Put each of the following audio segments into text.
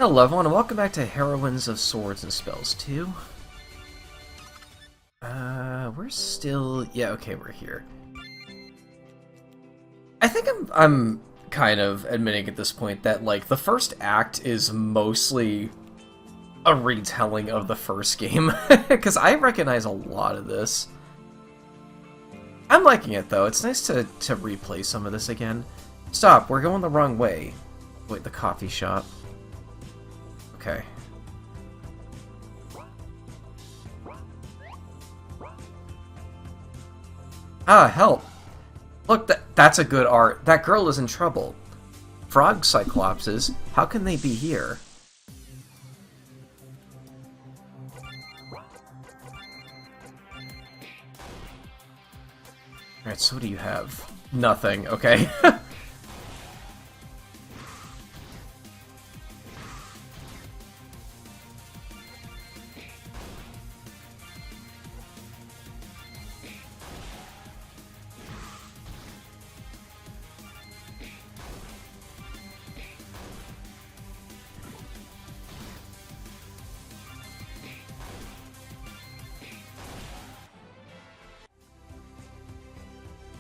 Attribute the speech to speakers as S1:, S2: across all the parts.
S1: Hello everyone, and welcome back to Heroines of Swords and Spells 2. We're still... yeah, okay, we're here. I think I'm kind of admitting at this point that, like, the first act is mostly a retelling of the first game, because I recognize a lot of this. I'm liking it, though. It's nice to replay some of this again. Stop, we're going the wrong way. Wait, the coffee shop. Okay. Ah, help! Look, that's a good art. That girl is in trouble. Frog Cyclopses? How can they be here? Alright, so what do you have? Nothing, okay.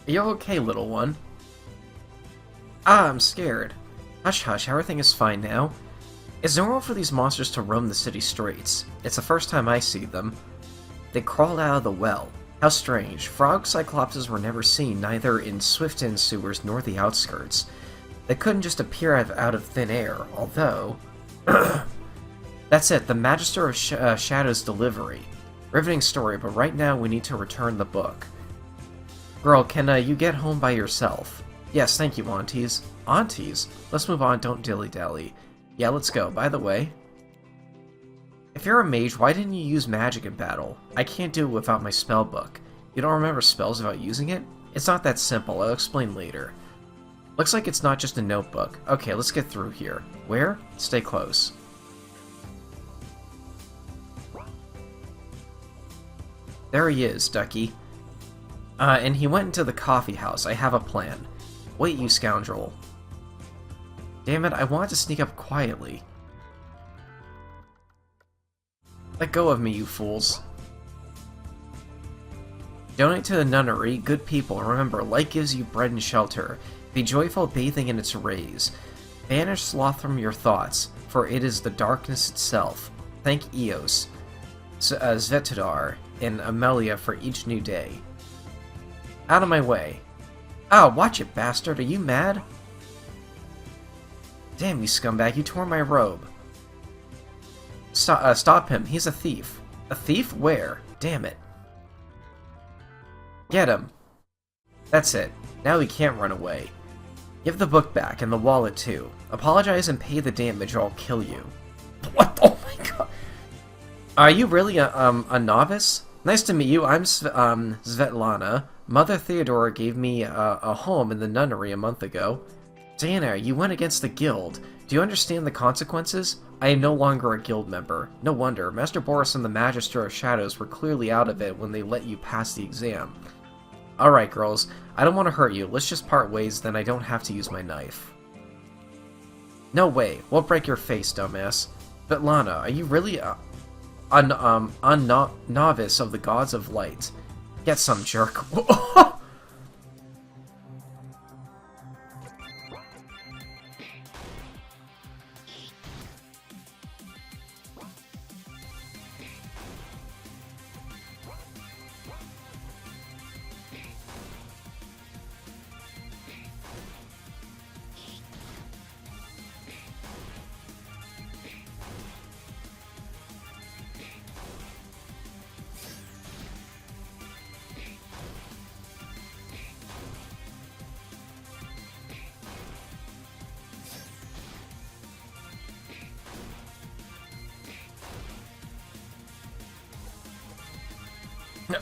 S1: Are you okay, little one? Ah, I'm scared. Hush hush, everything is fine now. It's normal for these monsters to roam the city streets. It's the first time I see them. They crawled out of the well. How strange. Frog Cyclopses were never seen neither in Swifton sewers nor the outskirts. They couldn't just appear out of thin air, although... That's it, the Magister of Shadow's delivery. Riveting story, but right now we need to return the book. Girl, can you get home by yourself? Yes, thank you, aunties. Aunties? Let's move on, don't dilly-dally. Yeah, let's go. By the way, if you're a mage, why didn't you use magic in battle? I can't do it without my spell book. You don't remember spells without using it? It's not that simple, I'll explain later. Looks like it's not just a notebook. Okay, let's get through here. Where? Stay close. There he is, Ducky. And he went into the coffee house. I have a plan. Wait, you scoundrel. Damn it, I wanted to sneak up quietly. Let go of me, you fools. Donate to the nunnery, good people. Remember, light gives you bread and shelter. Be joyful bathing in its rays. Banish sloth from your thoughts, for it is the darkness itself. Thank Eos, Svetadar, and Amelia for each new day. Out of my way. Oh, watch it, bastard. Are you mad? Damn, you scumbag. You tore my robe. Stop him. He's a thief. A thief? Where? Damn it. Get him. That's it. Now he can't run away. Give the book back, and the wallet too. Apologize and pay the damage or I'll kill you. What? Oh my god. Are you really a novice? Nice to meet you. I'm Svetlana. Mother Theodora gave me a home in the nunnery a month ago. Diana, you went against the guild. Do you understand the consequences? I am no longer a guild member. No wonder. Master Boris and the Magister of Shadows were clearly out of it when they let you pass the exam. Alright, girls. I don't want to hurt you. Let's just part ways, then I don't have to use my knife. No way. We'll break your face, dumbass. Svetlana, are you really a novice of the gods of light? Get some, jerk.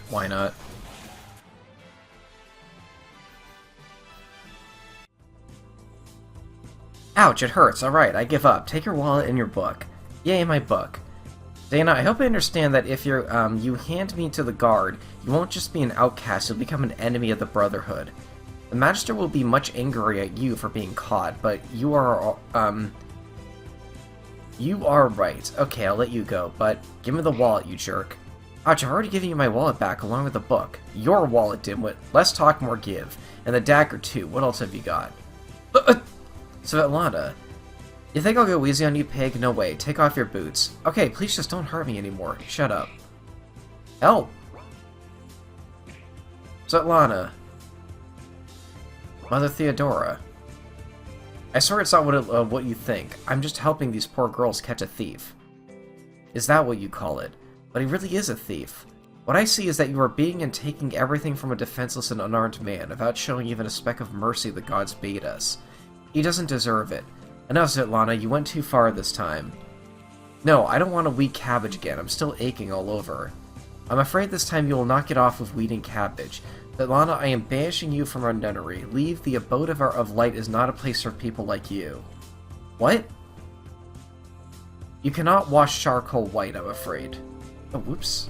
S1: Why not? Ouch, it hurts. Alright, I give up. Take your wallet and your book. Yay, my book. Dana, I hope I understand that if you hand me to the guard, you won't just be an outcast, you'll become an enemy of the Brotherhood. The Magister will be much angry at you for being caught, but you are, You are right. Okay, I'll let you go, but give me the wallet, you jerk. Ouch, I've already given you my wallet back along with the book. Your wallet, dimwit. Less talk, more give. And the dagger, too. What else have you got? Svetlana. You think I'll go easy on you, pig? No way. Take off your boots. Okay, please just don't hurt me anymore. Shut up. Help! Svetlana. Mother Theodora. I swear it's not what you think. I'm just helping these poor girls catch a thief. Is that what you call it? But he really is a thief. What I see is that you are being and taking everything from a defenseless and unarmed man, without showing even a speck of mercy the gods bade us. He doesn't deserve it. Enough, Svetlana, you went too far this time. No, I don't want to weed cabbage again. I'm still aching all over. I'm afraid this time you will not get off with weeding cabbage. Svetlana, I am banishing you from our nunnery. Leave. The abode of light is not a place for people like you. What? You cannot wash charcoal white, I'm afraid. Oh, whoops.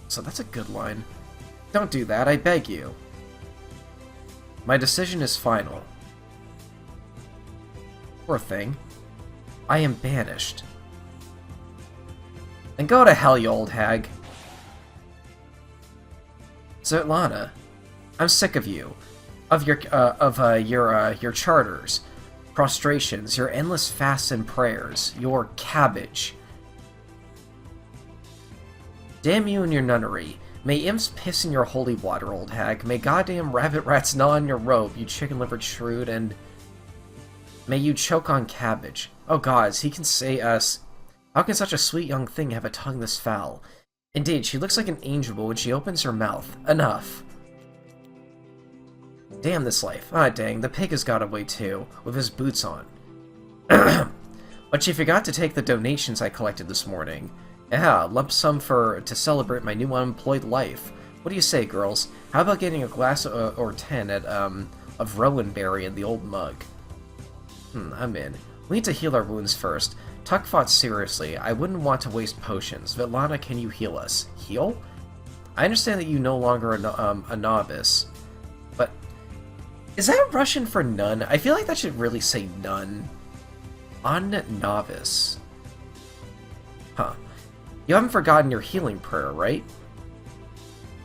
S1: So that's a good line. Don't do that, I beg you. My decision is final. Poor thing. I am banished. Then go to hell, you old hag. Svetlana, I'm sick of you, of your charters, prostrations, your endless fasts and prayers, your cabbage. Damn you and your nunnery. May imps piss in your holy water, old hag. May goddamn rabbit rats gnaw on your robe, you chicken-livered shrew, and may you choke on cabbage. Oh gods, he can say us. How can such a sweet young thing have a tongue this foul? Indeed, she looks like an angel, but when she opens her mouth, enough. Damn this life. Ah, dang, the pig has got away too, with his boots on. But she forgot to take the donations I collected this morning. Yeah, lump sum to celebrate my new unemployed life. What do you say, girls? How about getting a glass or 10 of Rowanberry in the old mug? I'm in. We need to heal our wounds first. Tuck fought seriously. I wouldn't want to waste potions. Svetlana, can you heal us? Heal? I understand that you no longer a novice, but is that Russian for nun? I feel like that should really say nun. Un-novice. Huh. You haven't forgotten your healing prayer, right?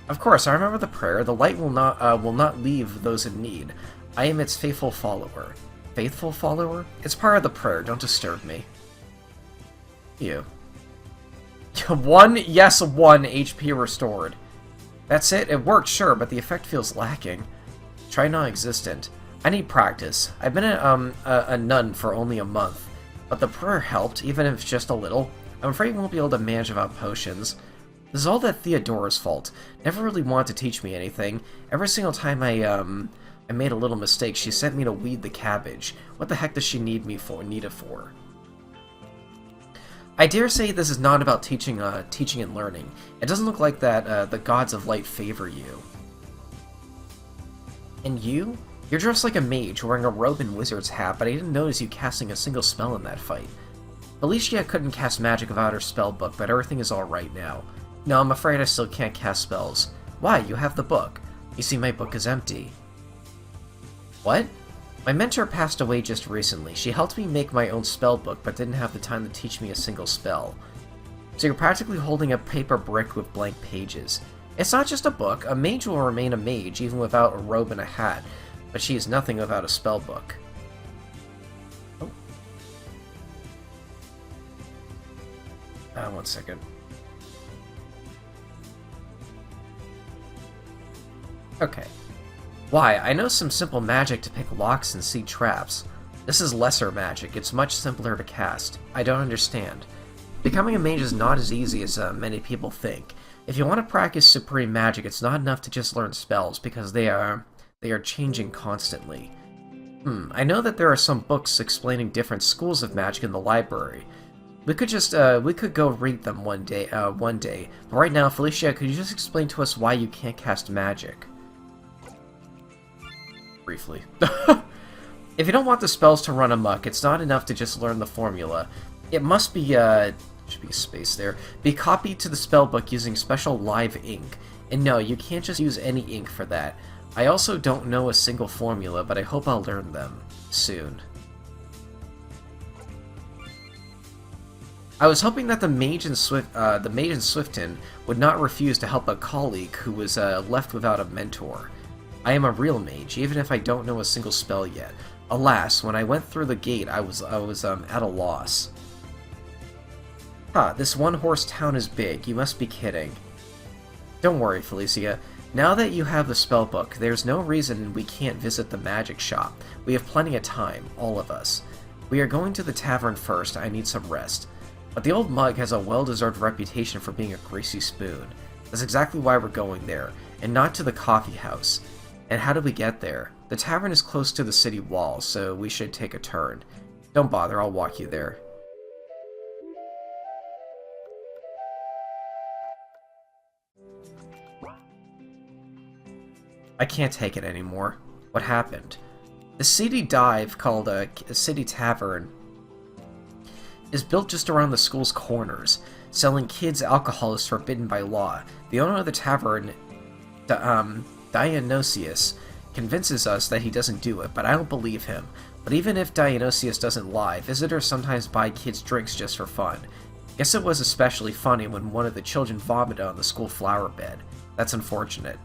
S1: Of course, I remember the prayer. The light will not leave those in need. I am its faithful follower. Faithful follower? It's part of the prayer. Don't disturb me. You. One HP restored. That's it? It worked, sure, but the effect feels lacking. Try non-existent. I need practice. I've been a nun for only a month, but the prayer helped, even if it's just a little. I'm afraid you won't be able to manage without potions. This is all that Theodora's fault. Never really wanted to teach me anything. Every single time I made a little mistake, she sent me to weed the cabbage. What the heck does she need it for? I dare say this is not about teaching and learning. It doesn't look like that the gods of light favor you. And you? You're dressed like a mage, wearing a robe and wizard's hat, but I didn't notice you casting a single spell in that fight. Alicia couldn't cast magic without her spell book, but everything is alright now. No, I'm afraid I still can't cast spells. Why? You have the book. You see, my book is empty. What? My mentor passed away just recently. She helped me make my own spell book, but didn't have the time to teach me a single spell. So you're practically holding a paper brick with blank pages. It's not just a book. A mage will remain a mage, even without a robe and a hat, but she is nothing without a spell book. Oh. One second. Okay. Why, I know some simple magic to pick locks and see traps. This is lesser magic, it's much simpler to cast. I don't understand. Becoming a mage is not as easy as many people think. If you want to practice supreme magic, it's not enough to just learn spells, because they are changing constantly. I know that there are some books explaining different schools of magic in the library. We could go read them one day. But right now, Felicia, could you just explain to us why you can't cast magic? Briefly. If you don't want the spells to run amok, it's not enough to just learn the formula. It must be, should be a space there, be copied to the spellbook using special live ink. And no, you can't just use any ink for that. I also don't know a single formula, but I hope I'll learn them soon. I was hoping that the mage in Swifton would not refuse to help a colleague who was left without a mentor. I am a real mage, even if I don't know a single spell yet. Alas, when I went through the gate, I was at a loss. This one-horse town is big. You must be kidding. Don't worry, Felicia. Now that you have the spellbook, there's no reason we can't visit the magic shop. We have plenty of time, all of us. We are going to the tavern first. I need some rest. But the old mug has a well-deserved reputation for being a greasy spoon. That's exactly why we're going there, and not to the coffee house. And how do we get there? The tavern is close to the city wall, so we should take a turn. Don't bother, I'll walk you there. I can't take it anymore. What happened? The seedy dive called a City Tavern is built just around the school's corners. Selling kids alcohol is forbidden by law. The owner of the tavern, Dionysius, convinces us that he doesn't do it, but I don't believe him. But even if Dionysius doesn't lie, visitors sometimes buy kids drinks just for fun. Guess it was especially funny when one of the children vomited on the school flower bed. That's unfortunate.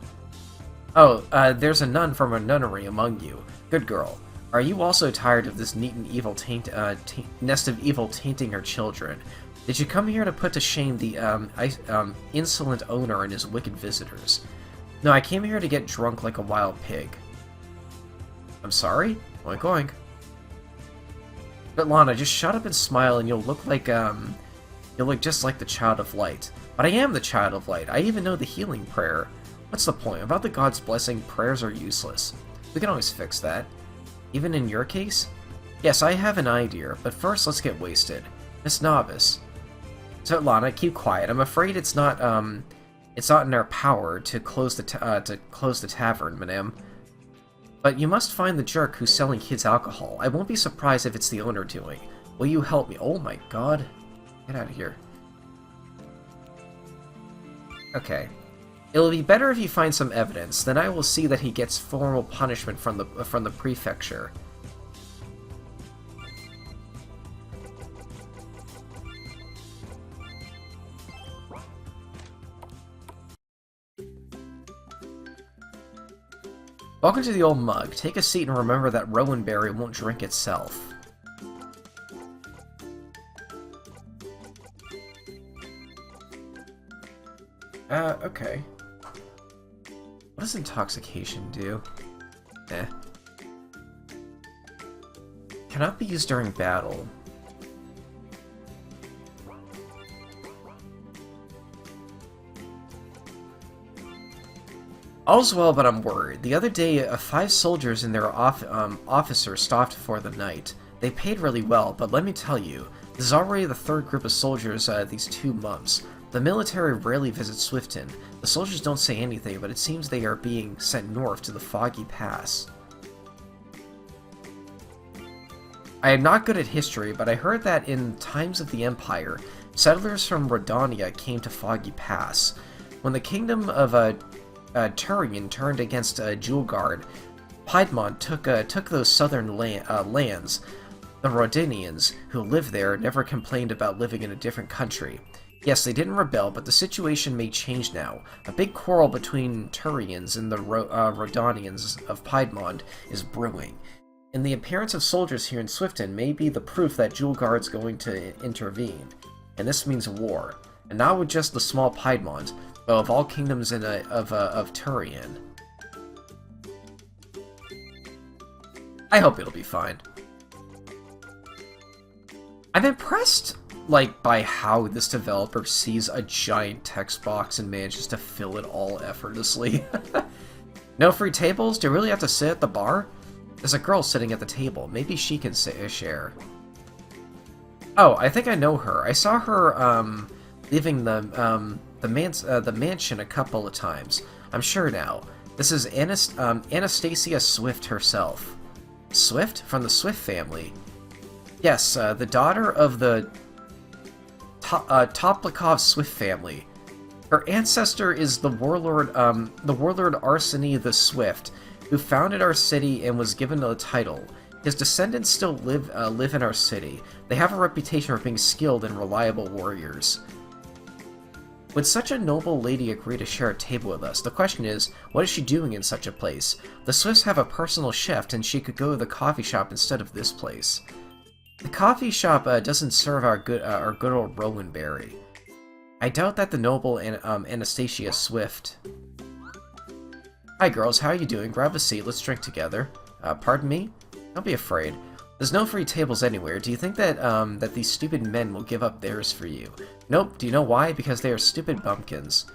S1: Oh, there's a nun from a nunnery among you. Good girl. Are you also tired of this nest of evil tainting our children? Did you come here to put to shame the insolent owner and his wicked visitors? No, I came here to get drunk like a wild pig. I'm sorry? Oink oink. But Lana, just shut up and smile and you'll look just like the Child of Light. But I am the Child of Light. I even know the healing prayer. What's the point? Without the God's blessing, prayers are useless. We can always fix that. Even in your case? Yes, I have an idea, but first let's get wasted. Miss Novice. So, Lana, keep quiet. I'm afraid it's not in our power to close the tavern, madame. But you must find the jerk who's selling kids alcohol. I won't be surprised if it's the owner doing. Will you help me? Oh my god. Get out of here. Okay. It'll be better if you find some evidence, then I will see that he gets formal punishment from the prefecture. Welcome to the old mug. Take a seat and remember that Rowanberry won't drink itself. Okay. What does intoxication do? Eh. Cannot be used during battle. All's well, but I'm worried. The other day, 5 soldiers and their officer stopped for the night. They paid really well, but let me tell you, this is already the 3rd group of soldiers these 2 months. The military rarely visits Swifton. The soldiers don't say anything, but it seems they are being sent north to the Foggy Pass. I am not good at history, but I heard that in times of the Empire, settlers from Rodania came to Foggy Pass. When the kingdom of Turian turned against Julgard, Piedmont took those southern lands. The Rodanians who lived there never complained about living in a different country. Yes, they didn't rebel, but the situation may change now. A big quarrel between Turians and the Rodanians of Piedmont is brewing. And the appearance of soldiers here in Swifton may be the proof that Julgard's going to intervene. And this means war. And not with just the small Piedmont, but of all kingdoms of Turian. I hope it'll be fine. I'm impressed, by how this developer sees a giant text box and manages to fill it all effortlessly. No free tables? Do you really have to sit at the bar? There's a girl sitting at the table. Maybe she can share. Oh, I think I know her. I saw her, leaving the mansion a couple of times. I'm sure now. This is Anastasia Swift herself. Swift? From the Swift family. Yes, the daughter of the Toplikov Swift family. Her ancestor is the warlord Arseny the Swift, who founded our city and was given a title. His descendants still live in our city. They have a reputation for being skilled and reliable warriors. Would such a noble lady agree to share a table with us? The question is, what is she doing in such a place? The Swifts have a personal chef, and she could go to the coffee shop instead of this place. The coffee shop doesn't serve our good old Rowan Berry. I doubt that the noble Anastasia Swift... Hi girls, how are you doing? Grab a seat, let's drink together. Pardon me? Don't be afraid. There's no free tables anywhere. Do you think that that these stupid men will give up theirs for you? Nope. Do you know why? Because they are stupid bumpkins.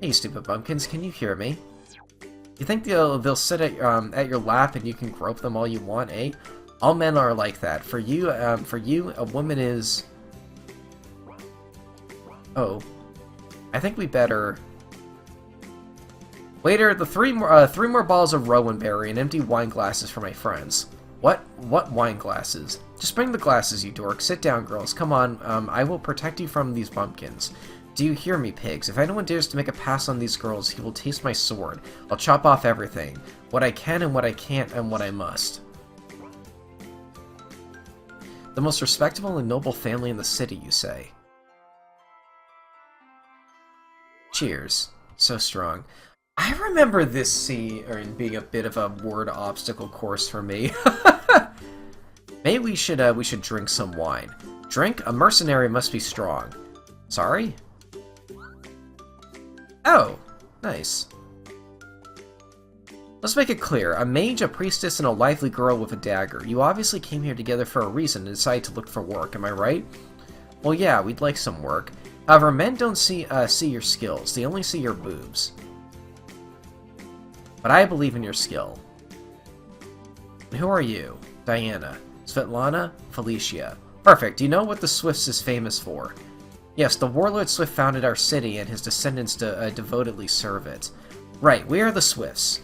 S1: Hey, stupid bumpkins, can you hear me? You think they'll sit at your lap and you can grope them all you want, eh? All men are like that. For you, a woman is... Oh. I think we better... Waiter, the three more bottles of Rowan Berry and empty wine glasses for my friends. What wine glasses? Just bring the glasses, you dork. Sit down, girls. Come on, I will protect you from these bumpkins. Do you hear me, pigs? If anyone dares to make a pass on these girls, he will taste my sword. I'll chop off everything. What I can and what I can't and what I must. The most respectable and noble family in the city, you say? Cheers. So strong. I remember this scene being a bit of a word obstacle course for me. Maybe we should drink some wine. Drink? A mercenary must be strong. Sorry? Oh, nice. Let's make it clear. A mage, a priestess, and a lively girl with a dagger. You obviously came here together for a reason and decided to look for work, am I right? Well, yeah, we'd like some work. However, men don't see your skills. They only see your boobs. But I believe in your skill. And who are you? Diana. Svetlana? Felicia. Perfect. Do you know what the Swifts is famous for? Yes, the warlord Swift founded our city, and his descendants devotedly serve it. Right, we are the Swifts.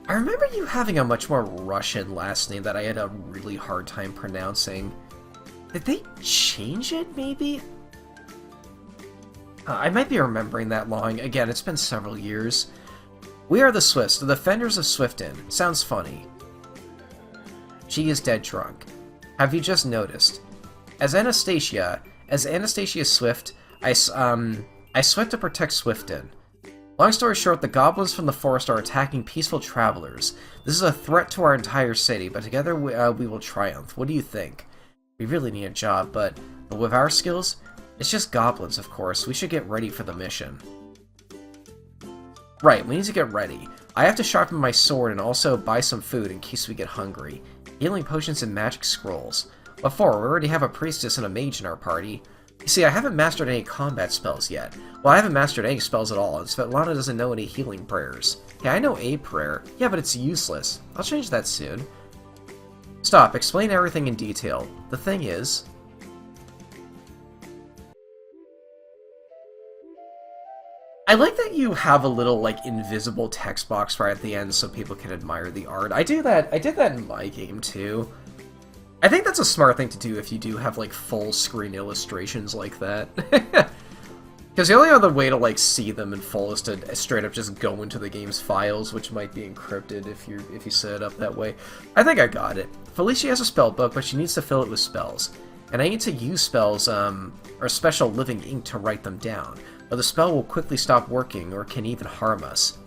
S1: I remember you having a much more Russian last name that I had a really hard time pronouncing. Did they change it, maybe? I might be remembering that long. Again, it's been several years. We are the Swifts, the defenders of Swifton. Sounds funny. She is dead drunk. Have you just noticed? As Anastasia Swift, I sweat to protect Swifton. Long story short, the goblins from the forest are attacking peaceful travelers. This is a threat to our entire city, but together we will triumph. What do you think? We really need a job, but with our skills, it's just goblins, of course. We should get ready for the mission. Right, we need to get ready. I have to sharpen my sword and also buy some food in case we get hungry. Healing potions and magic scrolls. What for? We already have a priestess and a mage in our party. You see, I haven't mastered any combat spells yet. Well, I haven't mastered any spells at all, and Svetlana doesn't know any healing prayers. Yeah, I know a prayer. Yeah, but it's useless. I'll change that soon. Stop, explain everything in detail. The thing is... I like that you have a little, like, invisible text box right at the end so people can admire the art. I did that in my game, too. I think that's a smart thing to do if you do have, like, full-screen illustrations like that. Because the only other way to, like, see them in full is to straight up just go into the game's files, which might be encrypted if you set it up that way. I think I got it. Felicia has a spell book, but she needs to fill it with spells. And I need to use spells, or special living ink to write them down. Or the spell will quickly stop working, or can even harm us.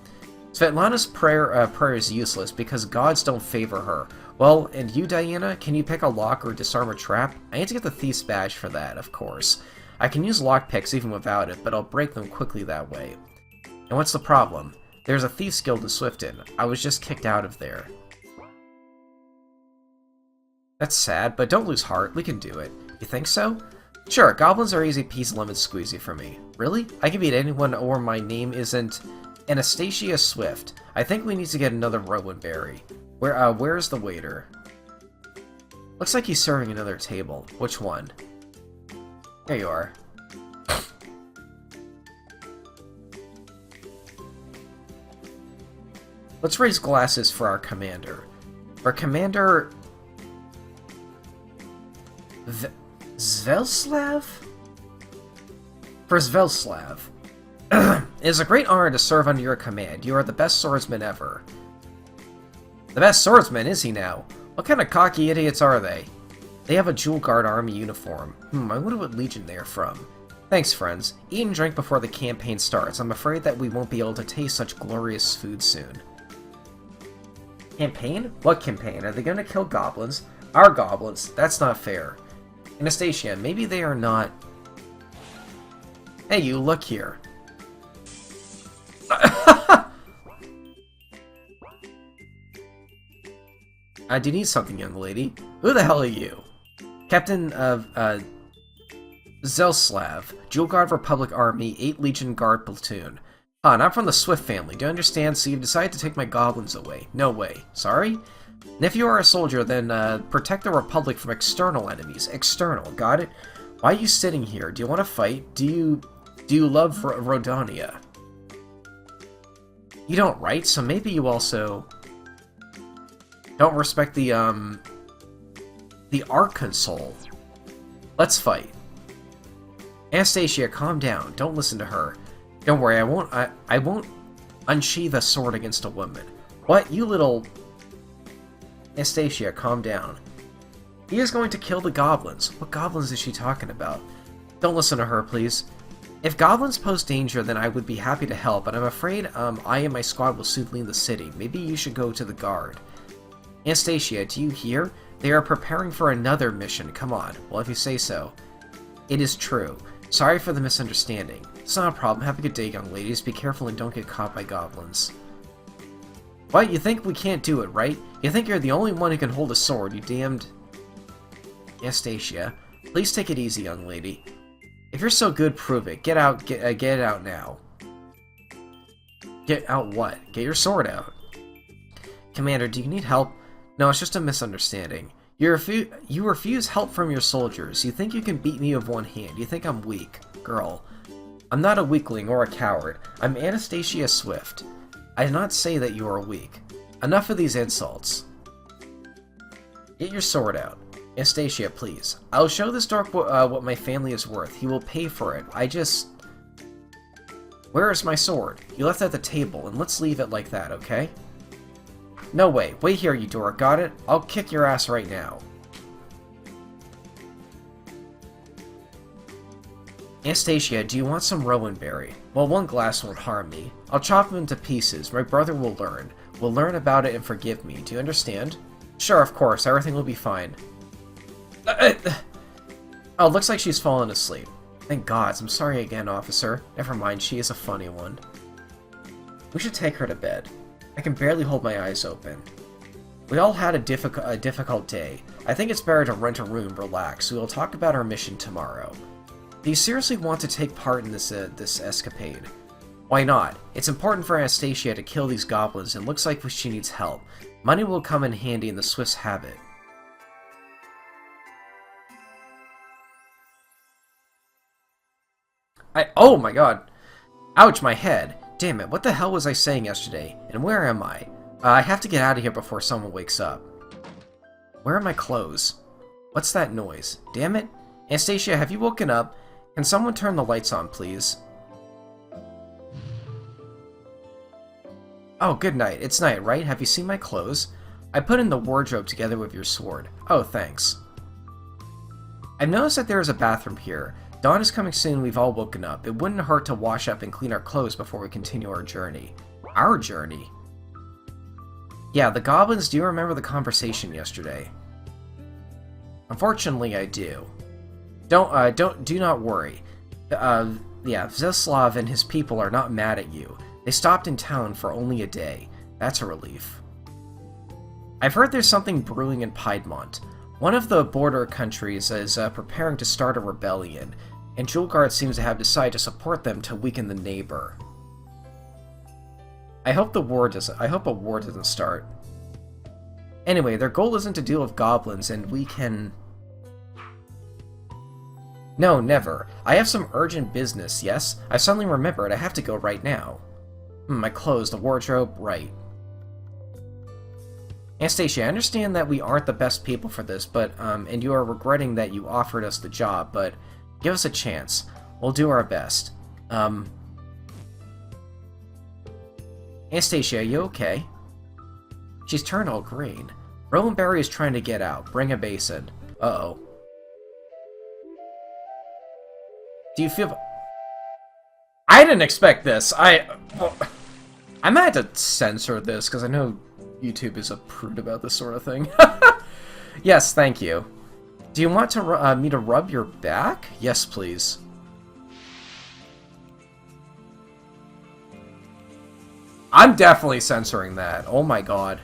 S1: Svetlana's prayer is useless, because gods don't favor her. Well, and you, Diana? Can you pick a lock or disarm a trap? I need to get the Thief's Badge for that, of course. I can use lockpicks even without it, but I'll break them quickly that way. And what's the problem? There's a Thieves Guild in Swifton. I was just kicked out of there. That's sad, but don't lose heart. We can do it. You think so? Sure, goblins are easy peasy lemon squeezy for me. Really? I can beat anyone, or my name isn't Anastasia Swift. I think we need to get another Rowan Berry. Where's the waiter? Looks like he's serving another table. Which one? There you are. Let's raise glasses for our commander. Our commander... Svelslav? For Svelslav. It is a great honor to serve under your command. You are the best swordsman ever. The best swordsman, is he now? What kind of cocky idiots are they? They have a Jewel Guard army uniform. I wonder what legion they are from. Thanks, friends. Eat and drink before the campaign starts. I'm afraid that we won't be able to taste such glorious food soon. Campaign? What campaign? Are they gonna kill goblins? Our goblins? That's not fair. Anastasia, maybe they are not... Hey, you, look here. Do you need something, young lady? Who the hell are you? Captain of, Zelslav, Jewel Guard Republic Army, 8 Legion Guard Platoon. And I'm from the Swift family, do you understand? So you've decided to take my goblins away. No way. Sorry? And if you are a soldier, then, protect the Republic from external enemies. External, got it? Why are you sitting here? Do you want to fight? Do you love Rodonia? You don't, right? So maybe you also... don't respect the Archonsol. Let's fight. Anastasia, calm down. Don't listen to her. Don't worry, I won't unsheath a sword against a woman. What? You little... Anastasia, calm down. He is going to kill the goblins. What goblins is she talking about? Don't listen to her, please. If goblins pose danger, then I would be happy to help, but I'm afraid I and my squad will soon leave the city. Maybe you should go to the guard. Anastasia, do you hear? They are preparing for another mission. Come on. Well, if you say so. It is true. Sorry for the misunderstanding. It's not a problem. Have a good day, young ladies. Be careful and don't get caught by goblins. What? You think we can't do it, right? You think you're the only one who can hold a sword, you damned... Anastasia, please take it easy, young lady. If you're so good, prove it. Get out, get it out now. Get out what? Get your sword out. Commander, do you need help? No, it's just a misunderstanding. You refuse help from your soldiers. You think you can beat me with one hand. You think I'm weak. Girl, I'm not a weakling or a coward. I'm Anastasia Swift. I did not say that you are weak. Enough of these insults. Get your sword out. Anastasia, please. I'll show this dork what my family is worth. He will pay for it. Where is my sword? You left it at the table, and let's leave it like that, okay? No way. Wait here, you dork. Got it? I'll kick your ass right now. Anastasia, do you want some Rowanberry? Well, one glass won't harm me. I'll chop him into pieces. My brother will learn. Will learn about it and forgive me. Do you understand? Sure, of course. Everything will be fine. Oh, looks like she's fallen asleep. Thank gods. I'm sorry again, officer. Never mind, she is a funny one. We should take her to bed. I can barely hold my eyes open. We all had a difficult day. I think it's better to rent a room, relax. We will talk about our mission tomorrow. Do you seriously want to take part in this escapade? Why not? It's important for Anastasia to kill these goblins, and looks like she needs help. Money will come in handy and the Swifts have it. Oh my god. Ouch, my head. Damn it, what the hell was I saying yesterday? And where am I? I have to get out of here before someone wakes up. Where are my clothes? What's that noise? Damn it. Anastasia, have you woken up? Can someone turn the lights on, please? Oh, good night. It's night, right? Have you seen my clothes? I put in the wardrobe together with your sword. Oh, thanks. I've noticed that there is a bathroom here. Dawn is coming soon, we've all woken up. It wouldn't hurt to wash up and clean our clothes before we continue our journey. Our journey? Yeah, the goblins, do you remember the conversation yesterday? Unfortunately, I do. Do not worry. Yeah, Zeslav and his people are not mad at you. They stopped in town for only a day. That's a relief. I've heard there's something brewing in Piedmont. One of the border countries is preparing to start a rebellion, and Jewel Guard seems to have decided to support them to weaken the neighbor. I hope a war doesn't start. Anyway, their goal isn't to deal with goblins, and we can... No, never. I have some urgent business, yes? I suddenly remembered I have to go right now. My clothes, the wardrobe, right. Anastasia, I understand that we aren't the best people for this, but, and you are regretting that you offered us the job, but give us a chance. We'll do our best. Anastasia, are you okay? She's turned all green. Roland Berry is trying to get out. Bring a basin. Uh-oh. Do you feel... I didn't expect this. Well, I might have to censor this, because I know YouTube is a prude about this sort of thing. Yes, thank you. Do you want to me to rub your back? Yes, please. I'm definitely censoring that. Oh my god.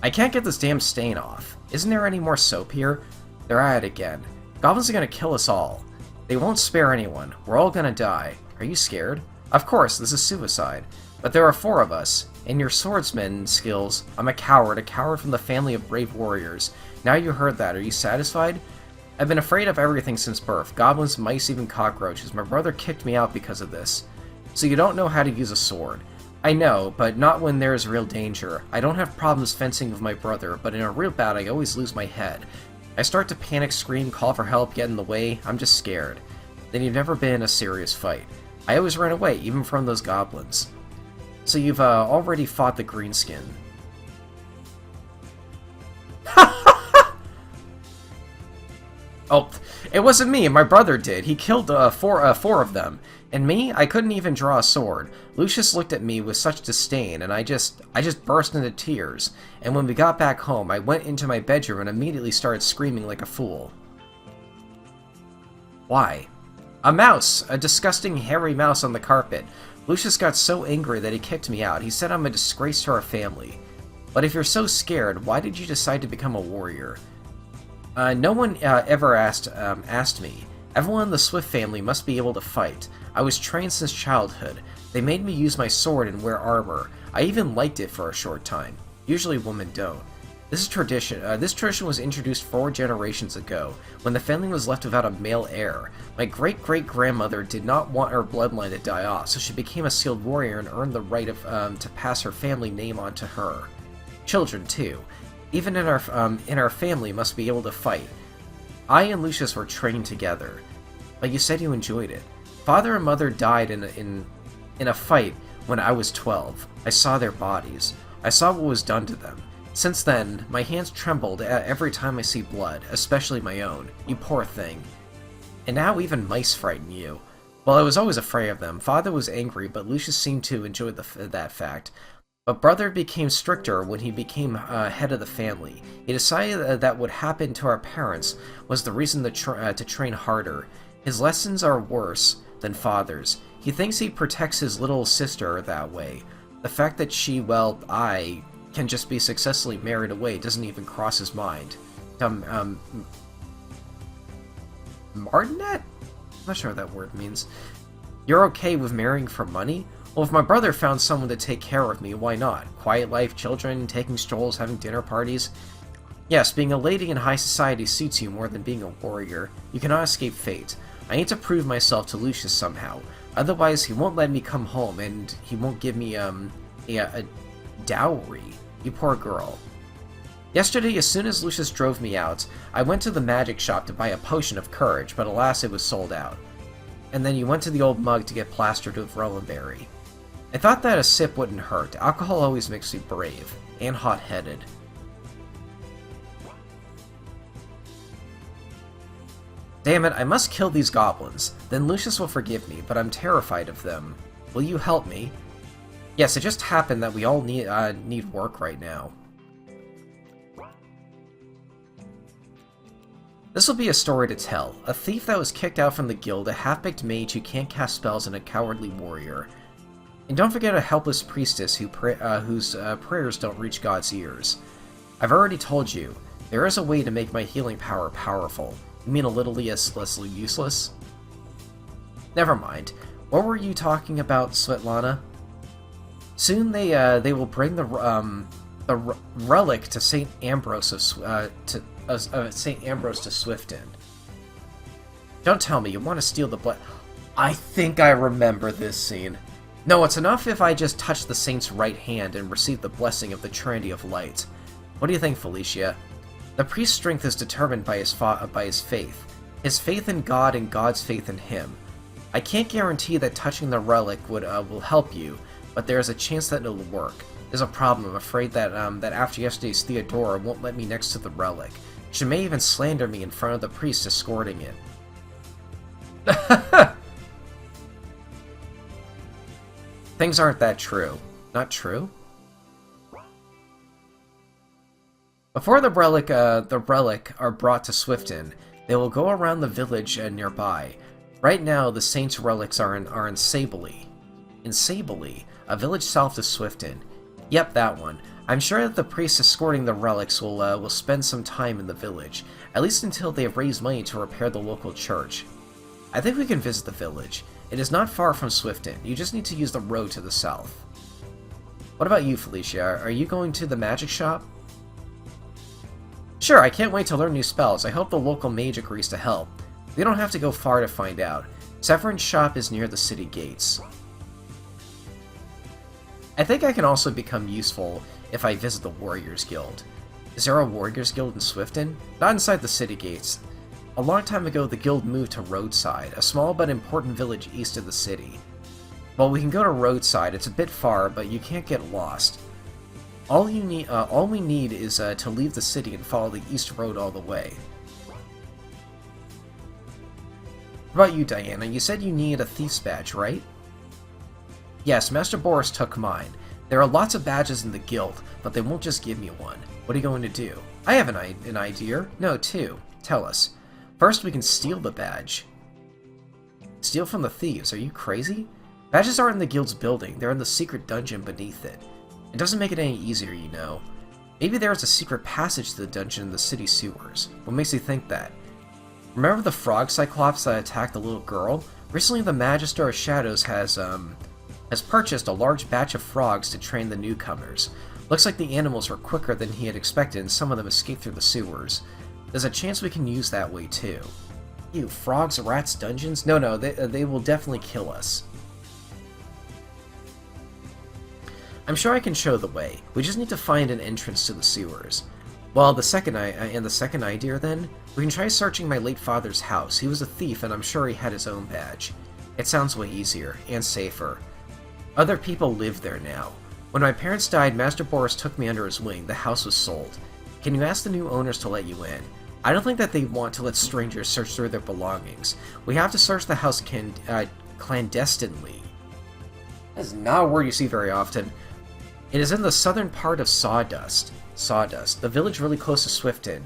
S1: I can't get this damn stain off. Isn't there any more soap here? They're at it again. Goblins are gonna kill us all. They won't spare anyone. We're all gonna die. Are you scared? Of course, this is suicide. But there are 4 of us. In your swordsman skills, I'm a coward from the family of brave warriors. Now you heard that, are you satisfied? I've been afraid of everything since birth. Goblins, mice, even cockroaches. My brother kicked me out because of this. So you don't know how to use a sword. I know, but not when there is real danger. I don't have problems fencing with my brother, but in a real battle I always lose my head. I start to panic, scream, call for help, get in the way. I'm just scared. Then you've never been in a serious fight. I always ran away, even from those goblins. So you've already fought the Greenskin. Oh, it wasn't me. My brother did. He killed 4 of them. And me? I couldn't even draw a sword. Lucius looked at me with such disdain, and I just burst into tears. And when we got back home, I went into my bedroom and immediately started screaming like a fool. Why? A mouse! A disgusting hairy mouse on the carpet. Lucius got so angry that he kicked me out. He said I'm a disgrace to our family. But if you're so scared, why did you decide to become a warrior? No one ever asked me. Everyone in the Swift family must be able to fight. I was trained since childhood. They made me use my sword and wear armor. I even liked it for a short time. Usually women don't. This tradition was introduced 4 generations ago, when the family was left without a male heir. My great-great-grandmother did not want her bloodline to die off, so she became a sealed warrior and earned the right to pass her family name on to her. Children, too. Even in our family must be able to fight. I and Lucius were trained together. But you said you enjoyed it. Father and mother died in a fight when I was 12. I saw their bodies. I saw what was done to them. Since then, my hands trembled every time I see blood, especially my own. You poor thing. And now even mice frighten you. Well, I was always afraid of them. Father was angry, but Lucius seemed to enjoy that fact. But brother became stricter when he became head of the family. He decided that what happened to our parents was the reason to train harder. His lessons are worse than father's. He thinks he protects his little sister that way. The fact that she, well, I can just be successfully married away doesn't even cross his mind. Martinet? I'm not sure what that word means. You're okay with marrying for money? Well, if my brother found someone to take care of me, why not? Quiet life, children, taking strolls, having dinner parties. Yes, being a lady in high society suits you more than being a warrior. You cannot escape fate. I need to prove myself to Lucius somehow. Otherwise, he won't let me come home, and he won't give me, a dowry. You poor girl. Yesterday, as soon as Lucius drove me out, I went to the magic shop to buy a potion of courage, but alas, it was sold out. And then you went to the old mug to get plastered with Roland Berry. I thought that a sip wouldn't hurt. Alcohol always makes me brave. And hot-headed. Damn it, I must kill these goblins. Then Lucius will forgive me, but I'm terrified of them. Will you help me? Yes, it just happened that we all need work right now. This will be a story to tell. A thief that was kicked out from the guild, a half-baked mage who can't cast spells, and a cowardly warrior. And don't forget a helpless priestess whose prayers don't reach God's ears. I've already told you, there is a way to make my healing power powerful. You mean a little less useless? Never mind. What were you talking about, Svetlana? Soon they will bring the relic to Saint Ambrose to Swifton. Don't tell me you want to steal the blood. I think I remember this scene. No, it's enough if I just touch the saint's right hand and receive the blessing of the Trinity of Light. What do you think, Felicia? The priest's strength is determined by his faith. His faith in God and God's faith in him. I can't guarantee that touching the relic will help you, but there is a chance that it'll work. There's a problem. I'm afraid that that after yesterday's Theodora won't let me next to the relic. She may even slander me in front of the priest escorting it. Things aren't that true. Not true? Before the relic are brought to Swifton, they will go around the village nearby. Right now, the Saints' relics are in Sabley. In Sabley, a village south of Swifton. Yep, that one. I'm sure that the priests escorting the relics will spend some time in the village, at least until they have raised money to repair the local church. I think we can visit the village. It is not far from Swifton. You just need to use the road to the south. What about you, Felicia? Are you going to the magic shop? Sure, I can't wait to learn new spells. I hope the local mage agrees to help. We don't have to go far to find out. Severin's shop is near the city gates. I think I can also become useful if I visit the Warriors Guild. Is there a Warriors Guild in Swifton? Not inside the city gates. A long time ago, the guild moved to Roadside, a small but important village east of the city. Well, we can go to Roadside. It's a bit far, but you can't get lost. All we need is to leave the city and follow the east road all the way. What about you, Diana? You said you need a thief's badge, right? Yes, Master Boris took mine. There are lots of badges in the guild, but they won't just give me one. What are you going to do? I have an idea. No, two. Tell us. First, we can steal the badge. Steal from the thieves? Are you crazy? Badges aren't in the guild's building. They're in the secret dungeon beneath it. It doesn't make it any easier, you know. Maybe there is a secret passage to the dungeon in the city sewers. What makes you think that? Remember the frog cyclops that attacked the little girl? Recently, the Magister of Shadows has purchased a large batch of frogs to train the newcomers. Looks like the animals were quicker than he had expected, and some of them escaped through the sewers. There's a chance we can use that way too. Ew, frogs, rats, dungeons? No, they will definitely kill us. I'm sure I can show the way. We just need to find an entrance to the sewers. Well, the second idea then, we can try searching my late father's house. He was a thief, and I'm sure he had his own badge. It sounds way easier and safer. Other people live there now. When my parents died, Master Boris took me under his wing. The house was sold. Can you ask the new owners to let you in? I don't think that they want to let strangers search through their belongings. We have to search the house clandestinely. That is not a word you see very often. It is in the southern part of Sawdust, the village really close to Swifton.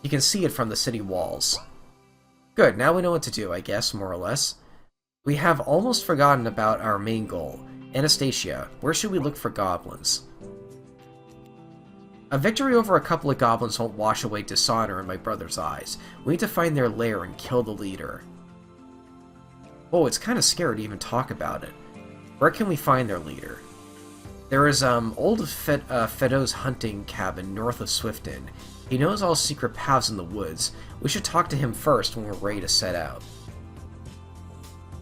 S1: You can see it from the city walls. Good, now we know what to do, I guess, more or less. We have almost forgotten about our main goal. Anastasia, where should we look for goblins? A victory over a couple of goblins won't wash away dishonor in my brother's eyes. We need to find their lair and kill the leader. Oh, it's kind of scary to even talk about it. Where can we find their leader? There is old Fedo's hunting cabin north of Swifton. He knows all secret paths in the woods. We should talk to him first when we're ready to set out.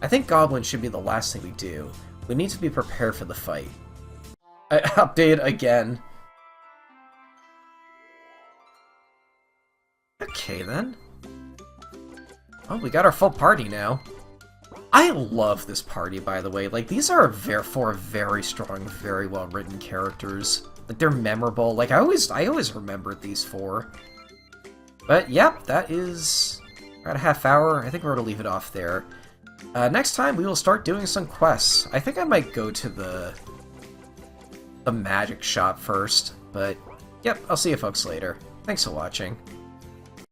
S1: I think goblins should be the last thing we do. We need to be prepared for the fight. Update again. Okay then. Oh, we got our full party now. I love this party, by the way. Like, these are four very strong, very well-written characters. Like, they're memorable. Like, I always remembered these four. But, yep, that is about a half hour. I think we're going to leave it off there. Next time, we will start doing some quests. I think I might go to the magic shop first. But, yep, I'll see you folks later. Thanks for watching.